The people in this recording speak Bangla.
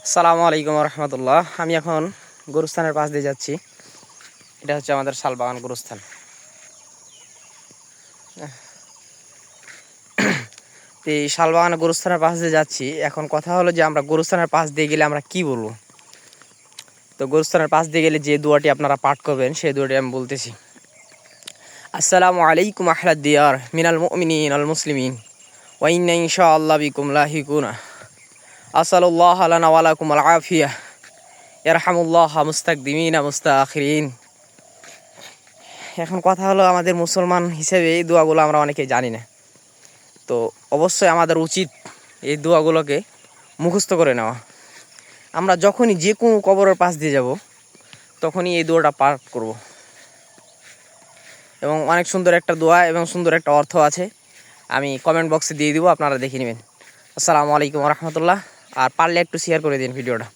আসসালামু আলাইকুম রহমতুল্লাহ। আমি এখন গরুস্থানের পাশ দিয়ে যাচ্ছি। এটা হচ্ছে আমাদের শালবাগান গরুস্থান। তো এই শালবাগান গরুস্থানের পাশ দিয়ে যাচ্ছি। এখন কথা হলো যে আমরা গরুস্থানের পাশ দিয়ে গেলে আমরা কি বলবো। তো গরুস্থানের পাশ দিয়ে গেলে যে দোয়াটি আপনারা পাঠ করবেন সেই দোয়াটি আমি বলতেছি। আসসালামু আলাইকুম আহলাদ দিয়ার মিনাল মুমিনিন আল মুসলিমিন ওয়া ইন্না ইনশাআল্লাহ বিকুম লাহিকুনা আসালুল্লাহ লানা ওয়া লাকুম আল আফিয়া ইয়ারহামুল্লাহ মুস্তাকদিমিনা মুস্তাখিরিন। এখন কথা হলো আমাদের মুসলমান হিসেবে এই দোয়াগুলো আমরা অনেকেই জানি না। তো অবশ্যই আমাদের উচিত এই দোয়াগুলোকে মুখস্থ করে নেওয়া। আমরা যখনই যে কোনো কবরের পাশ দিয়ে যাব তখনই এই দোয়াটা পাঠ করব। এবং অনেক সুন্দর একটা দোয়া এবং সুন্দর একটা অর্থ আছে, আমি কমেন্ট বক্সে দিয়ে দিব, আপনারা দেখে নেবেন। আসসালামু আলাইকুম রহমতুল্লাহ। আর পারলে একটু শেয়ার করে দিন ভিডিওটা।